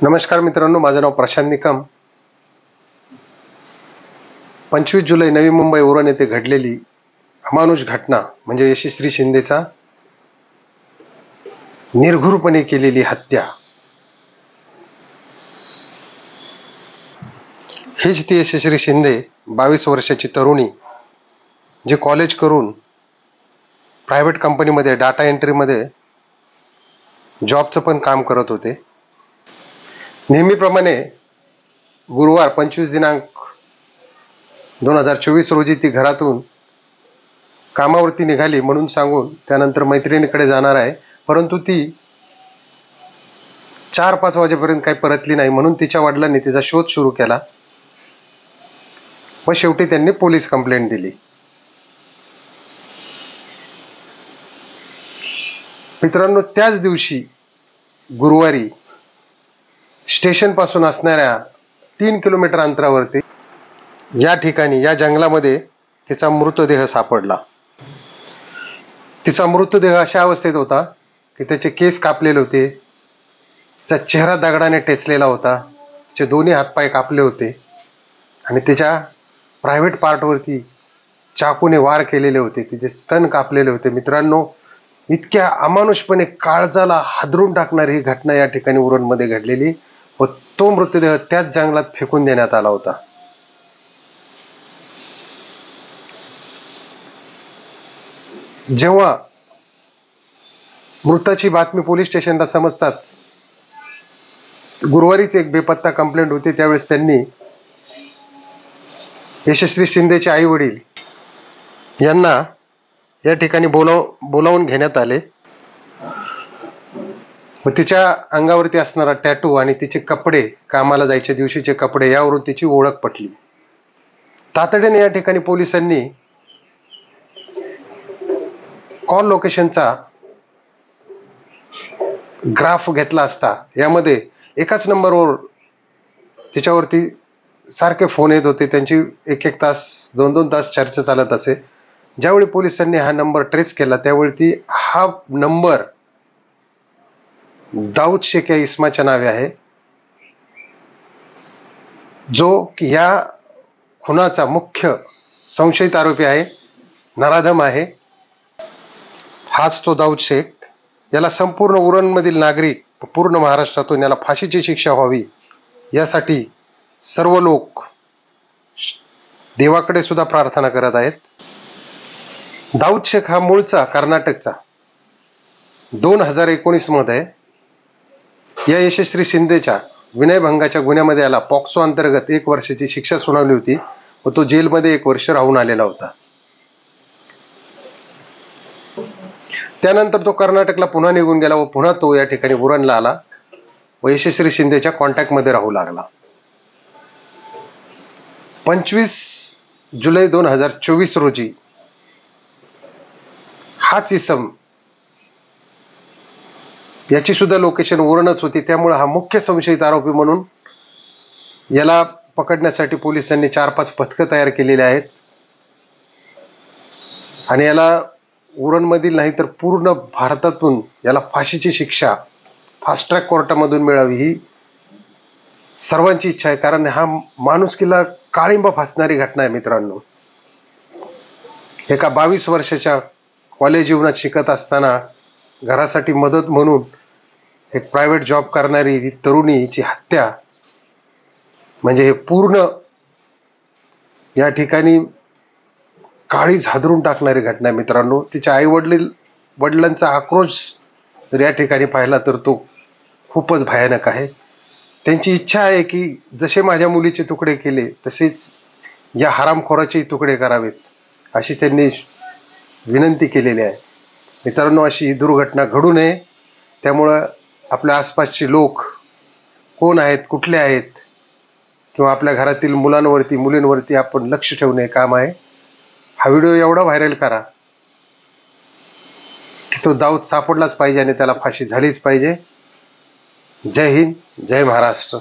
नमस्कार मित्रांनो, माझं नाव प्रशांत निकम. 25 जुलै नवी मुंबई उरण येथे घडलेली अमानुष घटना म्हणजे यशस्वी शिंदेचा निर्घृणपणे केलेली हत्या. हीच ती यशस्वी शिंदे, 22 वर्षाची तरुणी, जे कॉलेज करून प्रायव्हेट कंपनीमध्ये डाटा एंट्रीमध्ये जॉबचं पण काम करत होते. नेहमीप्रमाणे गुरुवार 25 दिनांक 2024 रोजी ती घरातून कामावरती निघाली म्हणून सांगून त्यानंतर मैत्रिणीकडे जाणार आहे, परंतु ती 4-5 वाजेपर्यंत काही परतली नाही. म्हणून तिच्या वडिलांनी तिचा शोध सुरू केला व शेवटी त्यांनी पोलीस कंप्लेंट दिली. मित्रांनो, त्याच दिवशी गुरुवारी स्टेशन पासून असणाऱ्या 3 किलोमीटर अंतरावरती या ठिकाणी या जंगलामध्ये तिचा मृतदेह सापडला. तिचा मृतदेह अशा अवस्थेत होता की त्याचे केस कापलेले होते, तिचा चेहरा दगडाने टेचलेला होता, तिचे दोन्ही हातपाय कापले होते आणि तिच्या प्रायव्हेट पार्टवरती चाकूने वार केलेले होते, तिचे स्तन कापलेले होते. मित्रांनो, इतक्या अमानुषपणे काळजाला हादरून टाकणारी ही घटना या ठिकाणी उरणमध्ये घडलेली व तो मृतदेह त्याच जंगलात फेकून देण्यात आला होता. जेव्हा मृताची बातमी पोलीस स्टेशनला समजताच गुरुवारीच एक बेपत्ता कंप्लेंट होती. त्यावेळेस त्यांनी यशस्वी शिंदेचे आई वडील यांना या ठिकाणी बोलावून घेण्यात आले व तिच्या अंगावरती असणारा टॅटू आणि तिचे कपडे, कामाला जायच्या दिवशीचे कपडे, यावरून तिची ओळख पटली. तातडीने या ठिकाणी पोलिसांनी कॉल लोकेशनचा ग्राफ घेतला असता यामध्ये एकाच नंबरवर तिच्यावरती सारखे फोन येत होते. त्यांची 1-1 तास 2-2 तास चर्चा चालत असे. ज्यावेळी पोलिसांनी हा नंबर ट्रेस केला त्यावेळी हा नंबर दाऊद शेख या इस्माच्या नावे आहे, जो की या खुनाचा मुख्य संशयित आरोपी आहे, नराधम आहे. हाच तो दाऊद शेख. याला संपूर्ण उरणमधील नागरिक, पूर्ण महाराष्ट्रातून याला फाशीची शिक्षा व्हावी यासाठी सर्व लोक देवाकडे सुद्धा प्रार्थना करत आहेत. दाऊद शेख हा मूळचा कर्नाटकचा. 2019 मध्ये या यशस्वी शिंदेच्या विनयभंगाच्या गुन्ह्यामध्ये याला पॉक्सो अंतर्गत 1 वर्षाची शिक्षा सुनावली होती व तो जेलमध्ये 1 वर्ष राहून आलेला होता. त्यानंतर तो कर्नाटकला पुन्हा निघून गेला व पुन्हा तो या ठिकाणी उरणला आला व यशस्वी शिंदेच्या कॉन्टॅक्टमध्ये राहू लागला. 25 जुलै 2024 रोजी हाच इसम, याची सुद्धा लोकेशन उरणच होती, त्यामुळे हा मुख्य संशयित आरोपी म्हणून याला पकडण्यासाठी पोलिसांनी 4-5 पथकं तयार केलेली आहेत आणि याला उरणमधील नाही तर पूर्ण भारतातून याला फाशीची शिक्षा फास्ट ट्रॅक कोर्टामधून मिळावी ही सर्वांची इच्छा आहे. कारण हा माणुसकीला काळिंबा फासणारी घटना आहे. मित्रांनो, एका 22 वर्षाच्या कॉलेज जीवनात शिकत असताना घरासाठी मदत म्हणून एक प्रायव्हेट जॉब करणारी ही तरुणीची हत्या म्हणजे हे पूर्ण या ठिकाणी काळीज हादरून टाकणारी घटना आहे. मित्रांनो, तिच्या वडिलांचा आक्रोश जर या ठिकाणी पाहिला तर तो खूपच भयानक आहे. त्यांची इच्छा आहे की जसे माझ्या मुलीचे तुकडे केले तसेच या हरामखोराचे तुकडे करावेत अशी त्यांनी विनंती केलेली आहे. मित्रांनो, अशी दुर्घटना घडू नये, त्यामुळं आपल्या आसपासचे लोक कोण आहेत, कुठले आहेत, किंवा आपल्या घरातील मुलांवरती मुलींवरती आपण लक्ष ठेवणे काम आहे. हा व्हिडिओ एवढा व्हायरल करा की तो दाऊद सापडलाच पाहिजे आणि त्याला फाशी झालीच पाहिजे. जय हिंद, जय महाराष्ट्र.